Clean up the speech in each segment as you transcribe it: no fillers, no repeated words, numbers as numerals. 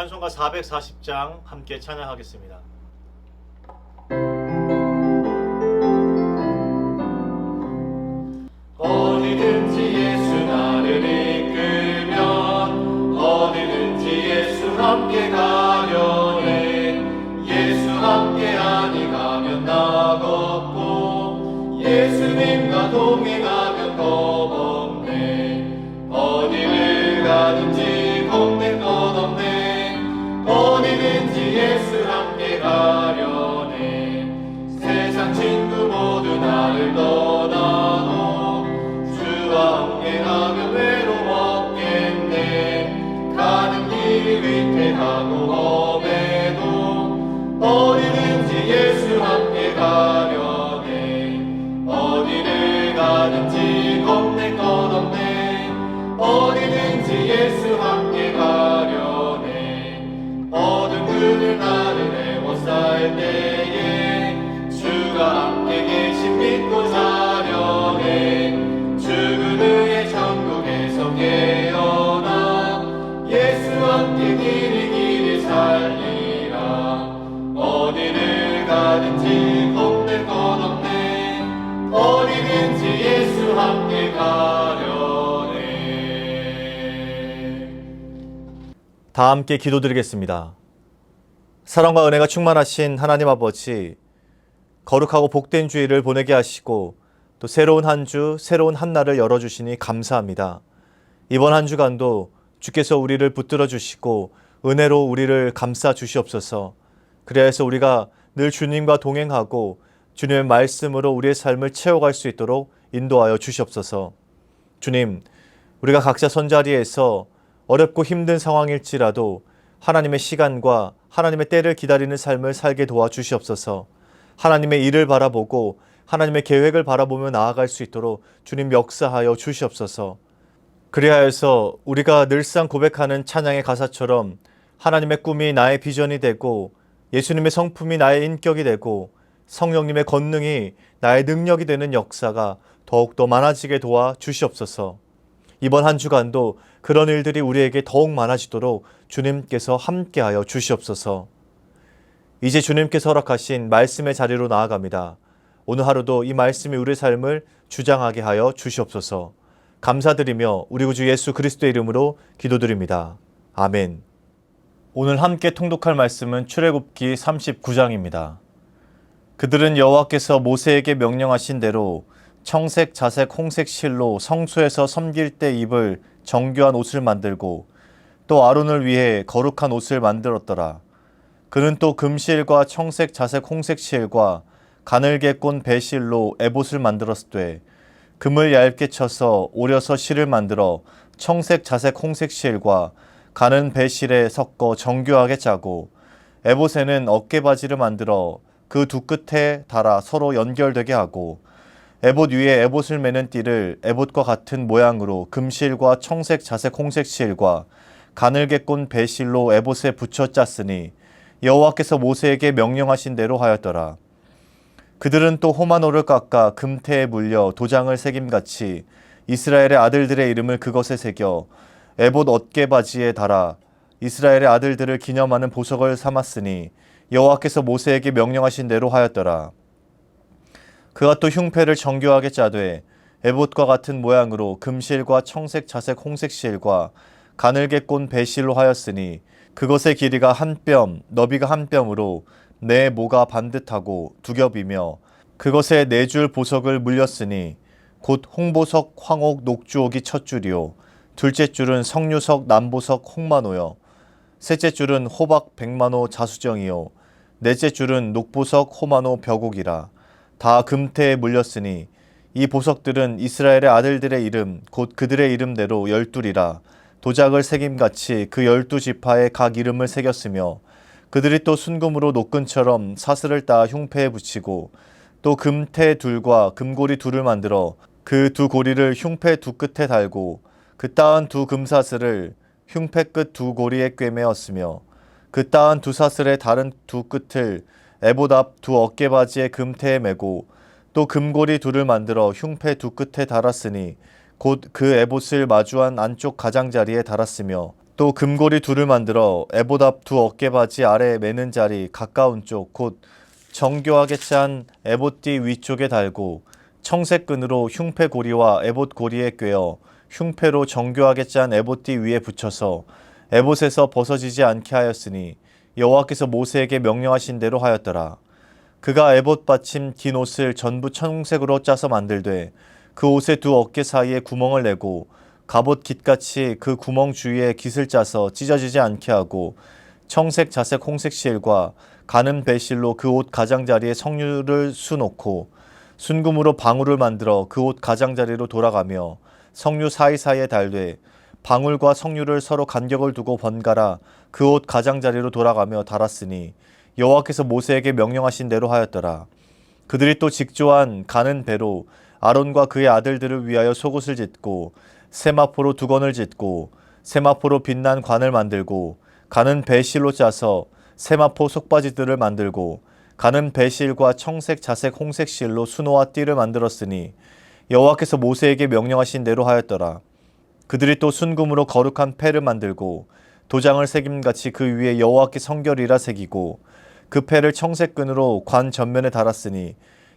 찬송가 440장 함께 찬양하겠습니다. 어디든지 예수 나를 이끌면 어디든지 예수 함께 가려네. 예수 함께 하니 가면 나겁고 예수님과 동행하면 겁없네. 어디를 가든지 겁낼 것 없네. 어디든지 예수 함께 가려네. 세상 친구 모두 나를 떠나도 주와 함께 가면 외로웠겠네. 가는 길이 위태하고 험해도 어디든지 예수 함께 가려네. 어디를 가든지 겁낼 것 없네. 어디든지 예수 함께 가려네. 어두운 그늘 나를 애워쌀 때에 주가 함께 계신 믿고 자려네. 죽은 후에 천국에서 깨어나 예수 함께 길이 살리라. 어디를 가든지 겁낼 것 없네. 어디든지 예수 함께 가려네. 다 함께 기도드리겠습니다. 사랑과 은혜가 충만하신 하나님 아버지, 거룩하고 복된 주일을 보내게 하시고 또 새로운 한 주, 새로운 한 날을 열어주시니 감사합니다. 이번 한 주간도 주께서 우리를 붙들어 주시고 은혜로 우리를 감싸 주시옵소서. 그래서 우리가 늘 주님과 동행하고 주님의 말씀으로 우리의 삶을 채워갈 수 있도록 인도하여 주시옵소서. 주님, 우리가 각자 선자리에서 어렵고 힘든 상황일지라도 하나님의 시간과 하나님의 때를 기다리는 삶을 살게 도와주시옵소서. 하나님의 일을 바라보고 하나님의 계획을 바라보며 나아갈 수 있도록 주님 역사하여 주시옵소서. 그리하여서 우리가 늘상 고백하는 찬양의 가사처럼 하나님의 꿈이 나의 비전이 되고 예수님의 성품이 나의 인격이 되고 성령님의 권능이 나의 능력이 되는 역사가 더욱더 많아지게 도와 주시옵소서. 이번 한 주간도 그런 일들이 우리에게 더욱 많아지도록 주님께서 함께하여 주시옵소서. 이제 주님께서 허락하신 말씀의 자리로 나아갑니다. 오늘 하루도 이 말씀이 우리의 삶을 주장하게 하여 주시옵소서. 감사드리며 우리 구주 예수 그리스도의 이름으로 기도드립니다. 아멘. 오늘 함께 통독할 말씀은 출애굽기 39장입니다. 그들은 여호와께서 모세에게 명령하신 대로 청색, 자색, 홍색 실로 성소에서 섬길 때 입을 정교한 옷을 만들고 또 아론을 위해 거룩한 옷을 만들었더라. 그는 또 금실과 청색, 자색, 홍색 실과 가늘게 꼰 배실로 에봇을 만들었으되 금을 얇게 쳐서 오려서 실을 만들어 청색, 자색, 홍색 실과 가는 배실에 섞어 정교하게 짜고 에봇에는 어깨바지를 만들어 그 두 끝에 달아 서로 연결되게 하고 에봇 위에 에봇을 매는 띠를 에봇과 같은 모양으로 금실과 청색, 자색, 홍색 실과 가늘게 꼰 배실로 에봇에 붙여 짰으니 여호와께서 모세에게 명령하신 대로 하였더라. 그들은 또 호마노를 깎아 금태에 물려 도장을 새김같이 이스라엘의 아들들의 이름을 그것에 새겨 에봇 어깨바지에 달아 이스라엘의 아들들을 기념하는 보석을 삼았으니 여호와께서 모세에게 명령하신 대로 하였더라. 그가 또 흉패를 정교하게 짜되 에봇과 같은 모양으로 금실과 청색, 자색, 홍색 실과 가늘게 꼰 배실로 하였으니 그것의 길이가 한 뼘, 너비가 한 뼘으로 네 모가 반듯하고 두 겹이며 그것에 네 줄 보석을 물렸으니 곧 홍보석, 황옥, 녹주옥이 첫 줄이요 둘째 줄은 석류석, 남보석, 홍마노요 셋째 줄은 호박, 백마노, 자수정이요 넷째 줄은 녹보석, 호마노, 벽옥이라. 다 금태에 물렸으니 이 보석들은 이스라엘의 아들들의 이름 곧 그들의 이름대로 12이라. 도장을 새김같이 그 12지파에 각 이름을 새겼으며 그들이 또 순금으로 노끈처럼 사슬을 따 흉패에 붙이고 또 금태 둘과 금고리 둘을 만들어 그 두 고리를 흉패 두 끝에 달고 그 따은 두 금사슬을 흉패 끝 두 고리에 꿰매었으며 그 따은 두 사슬의 다른 두 끝을 에봇 앞 두 어깨바지의 금태에 매고 또 금고리 둘을 만들어 흉패 두 끝에 달았으니 곧 그 에봇을 마주한 안쪽 가장자리에 달았으며 또 금고리 둘을 만들어 에봇 앞 두 어깨바지 아래에 매는 자리 가까운 쪽 곧 정교하게 짠 에봇띠 위쪽에 달고 청색 끈으로 흉패 고리와 에봇 고리에 꿰어 흉패로 정교하게 짠 에봇띠 위에 붙여서 에봇에서 벗어지지 않게 하였으니 여호와께서 모세에게 명령하신 대로 하였더라. 그가 에봇 받침 긴 옷을 전부 청색으로 짜서 만들되 그 옷의 두 어깨 사이에 구멍을 내고 갑옷 깃같이 그 구멍 주위에 깃을 짜서 찢어지지 않게 하고 청색, 자색, 홍색 실과 가는 배실로 그 옷 가장자리에 성류를 수놓고 순금으로 방울을 만들어 그 옷 가장자리로 돌아가며 성류 사이사이에 달되 방울과 성류를 서로 간격을 두고 번갈아 그 옷 가장자리로 돌아가며 달았으니 여호와께서 모세에게 명령하신 대로 하였더라. 그들이 또 직조한 가는 배로 아론과 그의 아들들을 위하여 속옷을 짓고 세마포로 두건을 짓고 세마포로 빛난 관을 만들고 가는 배실로 짜서 세마포 속바지들을 만들고 가는 배실과 청색, 자색, 홍색 실로 수노와 띠를 만들었으니 여호와께서 모세에게 명령하신 대로 하였더라. 그들이 또 순금으로 거룩한 패를 만들고 도장을 새김같이 그 위에 여호와께 성결이라 새기고 그 패를 청색 끈으로 관 전면에 달았으니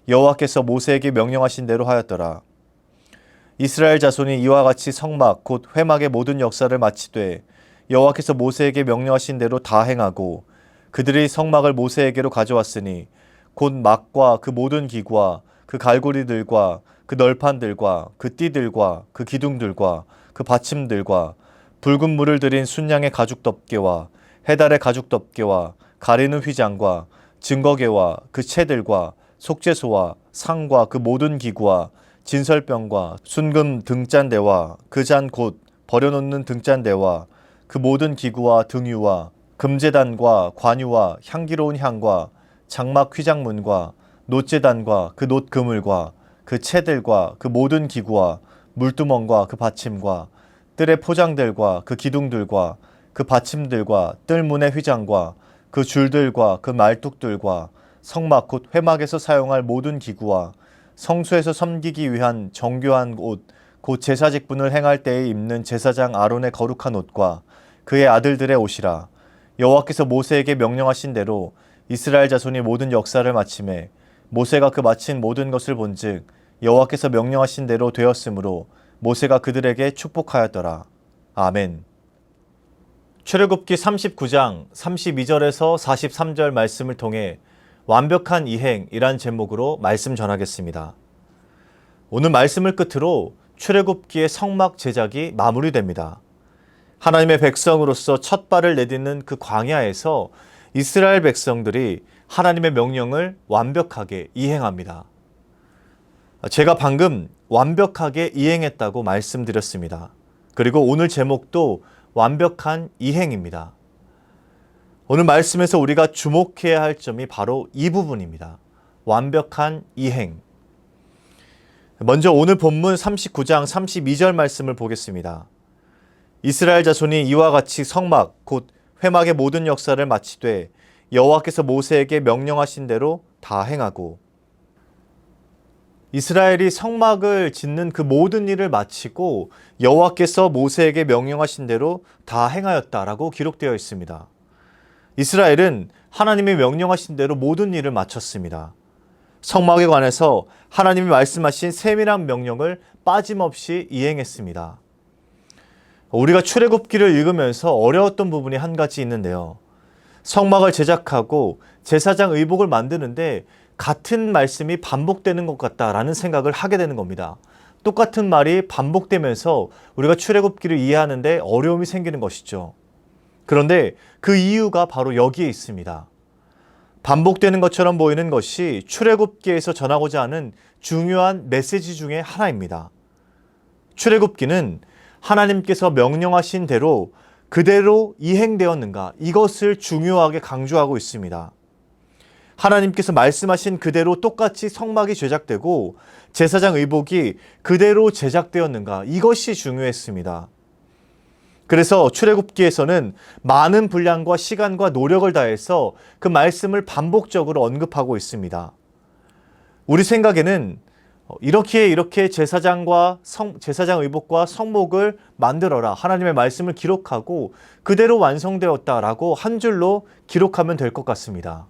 여호와께서 모세에게 명령하신 대로 하였더라. 이스라엘 자손이 이와 같이 성막 곧 회막의 모든 역사를 마치되 여호와께서 모세에게 명령하신 대로 다 행하고 그들이 성막을 모세에게로 가져왔으니 곧 막과 그 모든 기구와 그 갈고리들과 그 널판들과 그 띠들과 그 기둥들과 그 받침들과 붉은 물을 들인 순양의 가죽 덮개와 해달의 가죽 덮개와 가리는 휘장과 증거개와 그 채들과 속죄소와 상과 그 모든 기구와 진설병과 순금 등잔대와 그 잔 곧 버려놓는 등잔대와 그 모든 기구와 등유와 금제단과 관유와 향기로운 향과 장막 휘장문과 놋제단과 그 놋 그물과 그 채들과 그 모든 기구와 물두멍과 그 받침과 뜰의 포장들과 그 기둥들과 그 받침들과 뜰문의 휘장과 그 줄들과 그 말뚝들과 성막 곧 회막에서 사용할 모든 기구와 성소에서 섬기기 위한 정교한 옷 곧 제사 직분을 행할 때에 입는 제사장 아론의 거룩한 옷과 그의 아들들의 옷이라. 여호와께서 모세에게 명령하신 대로 이스라엘 자손이 모든 역사를 마침에 모세가 그 마친 모든 것을 본즉 여호와께서 명령하신 대로 되었으므로 모세가 그들에게 축복하였더라. 아멘. 출애굽기 39장 32절에서 43절 말씀을 통해 완벽한 이행이란 제목으로 말씀 전하겠습니다. 오늘 말씀을 끝으로 출애굽기의 성막 제작이 마무리됩니다. 하나님의 백성으로서 첫 발을 내딛는 그 광야에서 이스라엘 백성들이 하나님의 명령을 완벽하게 이행합니다. 제가 방금 완벽하게 이행했다고 말씀드렸습니다. 그리고 오늘 제목도 완벽한 이행입니다. 오늘 말씀에서 우리가 주목해야 할 점이 바로 이 부분입니다. 완벽한 이행. 먼저 오늘 본문 39장 32절 말씀을 보겠습니다. 이스라엘 자손이 이와 같이 성막 곧 회막의 모든 역사를 마치되 여호와께서 모세에게 명령하신 대로 다 행하고. 이스라엘이 성막을 짓는 그 모든 일을 마치고 여호와께서 모세에게 명령하신 대로 다 행하였다라고 기록되어 있습니다. 이스라엘은 하나님이 명령하신 대로 모든 일을 마쳤습니다. 성막에 관해서 하나님이 말씀하신 세밀한 명령을 빠짐없이 이행했습니다. 우리가 출애굽기를 읽으면서 어려웠던 부분이 한 가지 있는데요. 성막을 제작하고 제사장 의복을 만드는데 같은 말씀이 반복되는 것 같다라는 생각을 하게 되는 겁니다. 똑같은 말이 반복되면서 우리가 출애굽기를 이해하는데 어려움이 생기는 것이죠. 그런데 그 이유가 바로 여기에 있습니다. 반복되는 것처럼 보이는 것이 출애굽기에서 전하고자 하는 중요한 메시지 중에 하나입니다. 출애굽기는 하나님께서 명령하신 대로 그대로 이행되었는가 이것을 중요하게 강조하고 있습니다. 하나님께서 말씀하신 그대로 똑같이 성막이 제작되고 제사장 의복이 그대로 제작되었는가 이것이 중요했습니다. 그래서 출애굽기에서는 많은 분량과 시간과 노력을 다해서 그 말씀을 반복적으로 언급하고 있습니다. 우리 생각에는 이렇게 제사장 의복과 성목을 만들어라. 하나님의 말씀을 기록하고 그대로 완성되었다라고 한 줄로 기록하면 될 것 같습니다.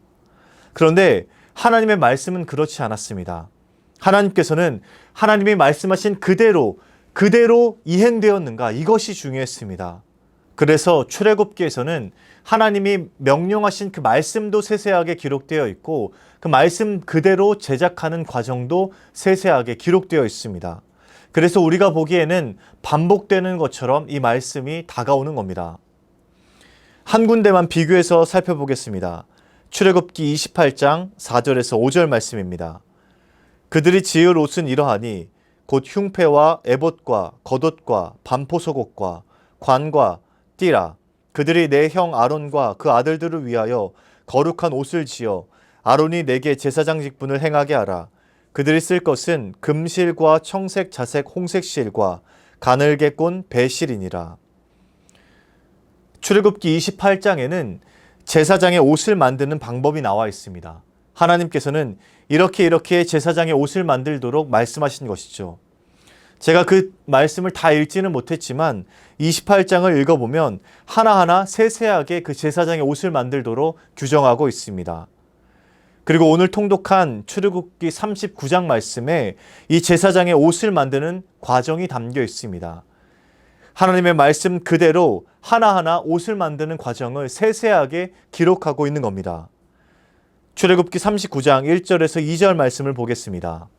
그런데 하나님의 말씀은 그렇지 않았습니다. 하나님께서는 하나님이 말씀하신 그대로 이행되었는가, 이것이 중요했습니다. 그래서 출애굽기에서는 하나님이 명령하신 그 말씀도 세세하게 기록되어 있고 그 말씀 그대로 제작하는 과정도 세세하게 기록되어 있습니다. 그래서 우리가 보기에는 반복되는 것처럼 이 말씀이 다가오는 겁니다. 한 군데만 비교해서 살펴보겠습니다. 출애굽기 28장 4절에서 5절 말씀입니다. 그들이 지을 옷은 이러하니 곧 흉패와 에봇과 겉옷과 반포속옷과 관과 띠라. 그들이 내 형 아론과 그 아들들을 위하여 거룩한 옷을 지어 아론이 내게 제사장 직분을 행하게 하라. 그들이 쓸 것은 금실과 청색, 자색, 홍색 실과 가늘게 꼰 배실이니라. 출애굽기 28장에는 제사장의 옷을 만드는 방법이 나와 있습니다. 하나님께서는 이렇게 제사장의 옷을 만들도록 말씀하신 것이죠. 제가 그 말씀을 다 읽지는 못했지만 28장을 읽어보면 하나하나 세세하게 그 제사장의 옷을 만들도록 규정하고 있습니다. 그리고 오늘 통독한 출애굽기 39장 말씀에 이 제사장의 옷을 만드는 과정이 담겨 있습니다. 하나님의 말씀 그대로 하나하나 옷을 만드는 과정을 세세하게 기록하고 있는 겁니다. 출애굽기 39장 1절에서 2절 말씀을 보겠습니다.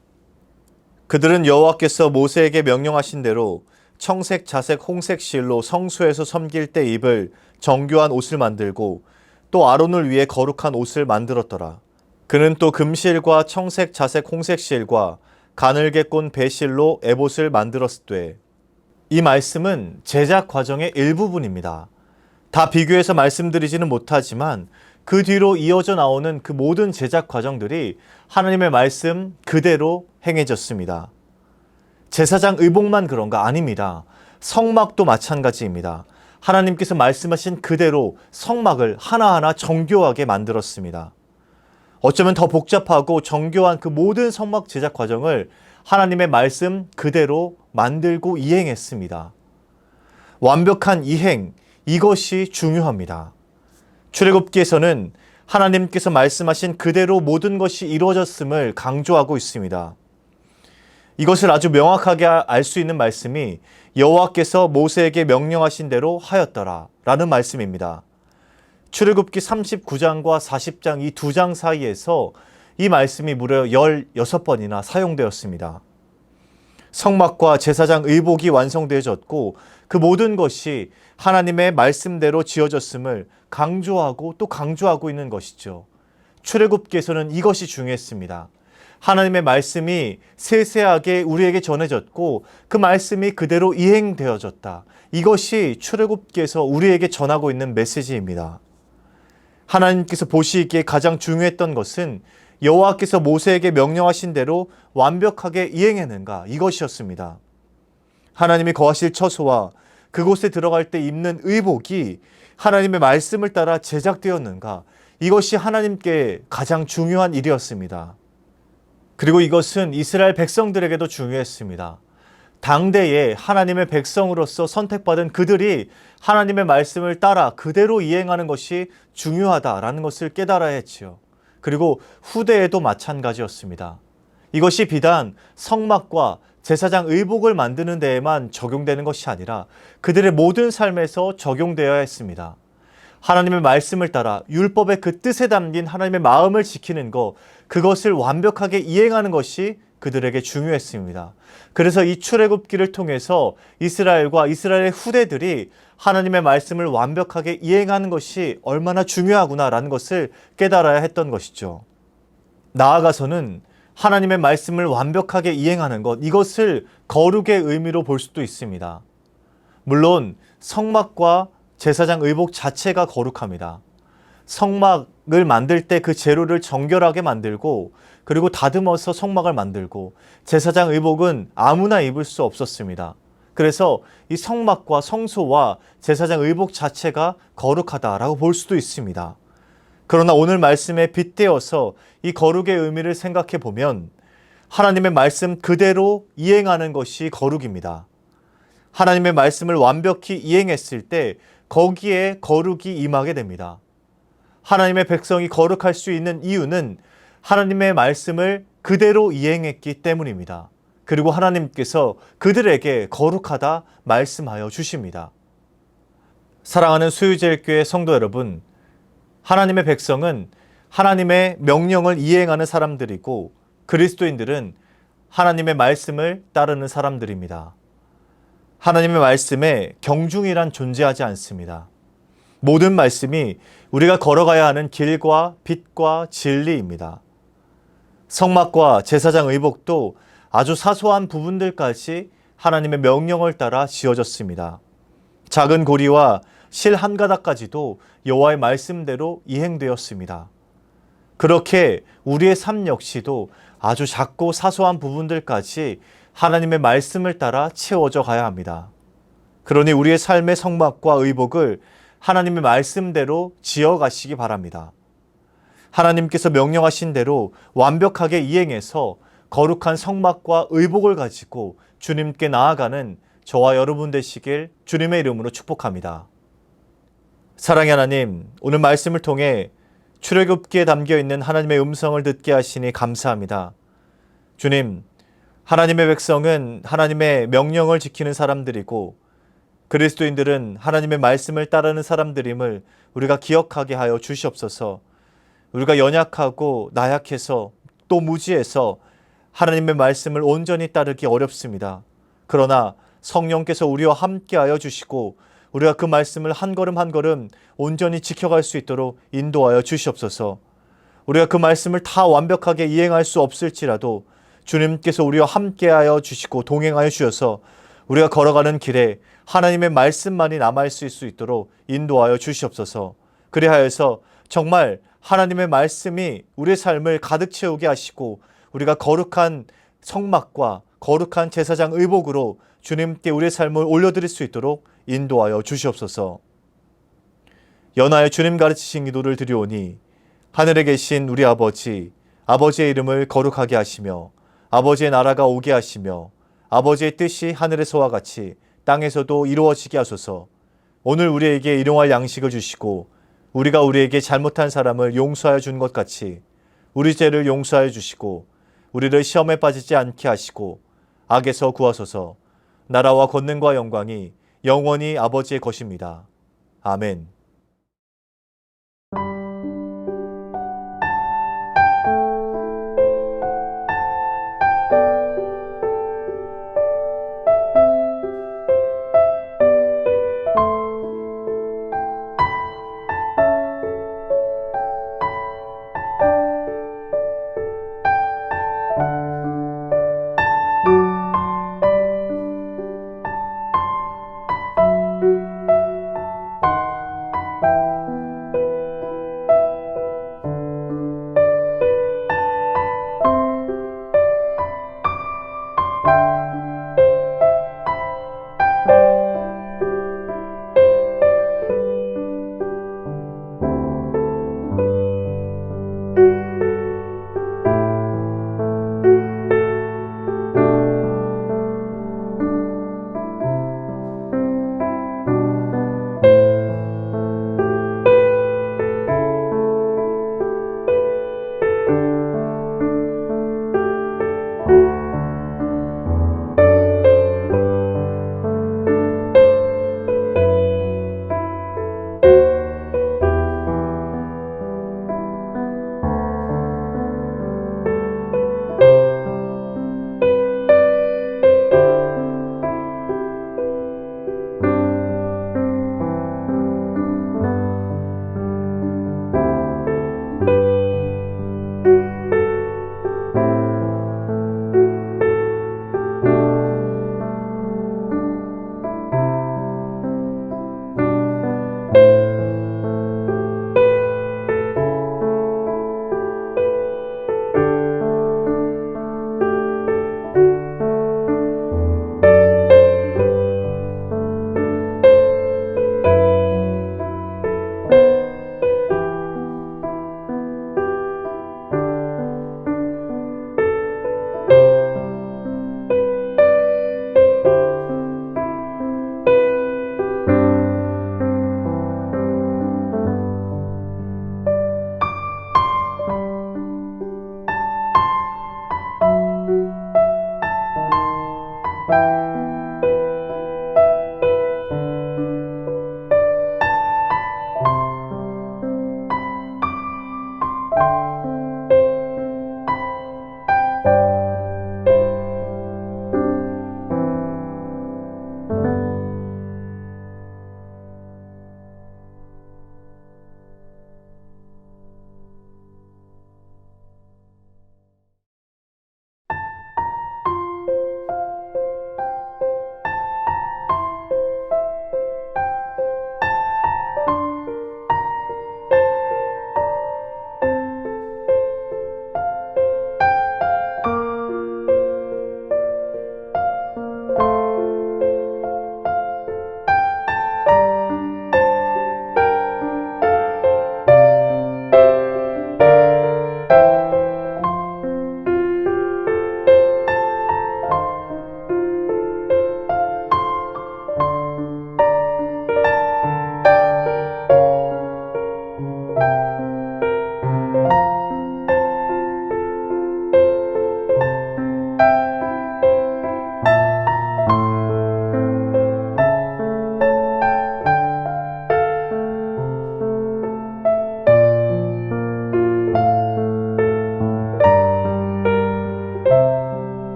그들은 여호와께서 모세에게 명령하신 대로 청색, 자색, 홍색 실로 성소에서 섬길 때 입을 정교한 옷을 만들고 또 아론을 위해 거룩한 옷을 만들었더라. 그는 또 금실과 청색, 자색, 홍색 실과 가늘게 꼰 배실로 에봇을 만들었으되. 이 말씀은 제작 과정의 일부분입니다. 다 비교해서 말씀드리지는 못하지만 그 뒤로 이어져 나오는 그 모든 제작 과정들이 하나님의 말씀 그대로 행해졌습니다. 제사장 의복만 그런가? 아닙니다. 성막도 마찬가지입니다. 하나님께서 말씀하신 그대로 성막을 하나하나 정교하게 만들었습니다. 어쩌면 더 복잡하고 정교한 그 모든 성막 제작 과정을 하나님의 말씀 그대로 만들고 이행했습니다. 완벽한 이행, 이것이 중요합니다. 출애굽기에서는 하나님께서 말씀하신 그대로 모든 것이 이루어졌음을 강조하고 있습니다. 이것을 아주 명확하게 알 수 있는 말씀이 여호와께서 모세에게 명령하신 대로 하였더라 라는 말씀입니다. 출애굽기 39장과 40장 이 두 장 사이에서 이 말씀이 무려 16번이나 사용되었습니다. 성막과 제사장 의복이 완성되어졌고 그 모든 것이 하나님의 말씀대로 지어졌음을 강조하고 또 강조하고 있는 것이죠. 출애굽기에서는 이것이 중요했습니다. 하나님의 말씀이 세세하게 우리에게 전해졌고 그 말씀이 그대로 이행되어졌다. 이것이 출애굽기에서 우리에게 전하고 있는 메시지입니다. 하나님께서 보시기에 가장 중요했던 것은 여호와께서 모세에게 명령하신 대로 완벽하게 이행했는가, 이것이었습니다. 하나님이 거하실 처소와 그곳에 들어갈 때 입는 의복이 하나님의 말씀을 따라 제작되었는가, 이것이 하나님께 가장 중요한 일이었습니다. 그리고 이것은 이스라엘 백성들에게도 중요했습니다. 당대에 하나님의 백성으로서 선택받은 그들이 하나님의 말씀을 따라 그대로 이행하는 것이 중요하다라는 것을 깨달아야 했지요. 그리고 후대에도 마찬가지였습니다. 이것이 비단 성막과 제사장 의복을 만드는 데에만 적용되는 것이 아니라 그들의 모든 삶에서 적용되어야 했습니다. 하나님의 말씀을 따라 율법의 그 뜻에 담긴 하나님의 마음을 지키는 것, 그것을 완벽하게 이행하는 것이 그들에게 중요했습니다. 그래서 이 출애굽기를 통해서 이스라엘과 이스라엘의 후대들이 하나님의 말씀을 완벽하게 이행하는 것이 얼마나 중요하구나라는 것을 깨달아야 했던 것이죠. 나아가서는 하나님의 말씀을 완벽하게 이행하는 것, 이것을 거룩의 의미로 볼 수도 있습니다. 물론 성막과 제사장 의복 자체가 거룩합니다. 성막을 만들 때 그 재료를 정결하게 만들고 그리고 다듬어서 성막을 만들고 제사장 의복은 아무나 입을 수 없었습니다. 그래서 이 성막과 성소와 제사장 의복 자체가 거룩하다라고 볼 수도 있습니다. 그러나 오늘 말씀에 빗대어서 이 거룩의 의미를 생각해 보면 하나님의 말씀 그대로 이행하는 것이 거룩입니다. 하나님의 말씀을 완벽히 이행했을 때 거기에 거룩이 임하게 됩니다. 하나님의 백성이 거룩할 수 있는 이유는 하나님의 말씀을 그대로 이행했기 때문입니다. 그리고 하나님께서 그들에게 거룩하다 말씀하여 주십니다. 사랑하는 수유제일교회 성도 여러분, 하나님의 백성은 하나님의 명령을 이행하는 사람들이고 그리스도인들은 하나님의 말씀을 따르는 사람들입니다. 하나님의 말씀에 경중이란 존재하지 않습니다. 모든 말씀이 우리가 걸어가야 하는 길과 빛과 진리입니다. 성막과 제사장 의복도 아주 사소한 부분들까지 하나님의 명령을 따라 지어졌습니다. 작은 고리와 실 한 가닥까지도 여호와의 말씀대로 이행되었습니다. 그렇게 우리의 삶 역시도 아주 작고 사소한 부분들까지 하나님의 말씀을 따라 채워져 가야 합니다. 그러니 우리의 삶의 성막과 의복을 하나님의 말씀대로 지어가시기 바랍니다. 하나님께서 명령하신 대로 완벽하게 이행해서 거룩한 성막과 의복을 가지고 주님께 나아가는 저와 여러분 되시길 주님의 이름으로 축복합니다. 사랑의 하나님, 오늘 말씀을 통해 출애굽기에 담겨 있는 하나님의 음성을 듣게 하시니 감사합니다. 주님, 하나님의 백성은 하나님의 명령을 지키는 사람들이고 그리스도인들은 하나님의 말씀을 따르는 사람들임을 우리가 기억하게 하여 주시옵소서. 우리가 연약하고 나약해서 또 무지해서 하나님의 말씀을 온전히 따르기 어렵습니다. 그러나 성령께서 우리와 함께하여 주시고 우리가 그 말씀을 한 걸음 한 걸음 온전히 지켜갈 수 있도록 인도하여 주시옵소서. 우리가 그 말씀을 다 완벽하게 이행할 수 없을지라도 주님께서 우리와 함께하여 주시고 동행하여 주셔서 우리가 걸어가는 길에 하나님의 말씀만이 남아있을 수 있도록 인도하여 주시옵소서. 그리하여서 정말 하나님의 말씀이 우리의 삶을 가득 채우게 하시고 우리가 거룩한 성막과 거룩한 제사장 의복으로 주님께 우리의 삶을 올려드릴 수 있도록 인도하여 주시옵소서. 연하여 주님 가르치신 기도를 드리오니 하늘에 계신 우리 아버지, 아버지의 이름을 거룩하게 하시며 아버지의 나라가 오게 하시며 아버지의 뜻이 하늘에서와 같이 땅에서도 이루어지게 하소서. 오늘 우리에게 일용할 양식을 주시고 우리가 우리에게 잘못한 사람을 용서하여 준 것 같이 우리 죄를 용서하여 주시고 우리를 시험에 빠지지 않게 하시고 악에서 구하소서. 나라와 권능과 영광이 영원히 아버지의 것입니다. 아멘.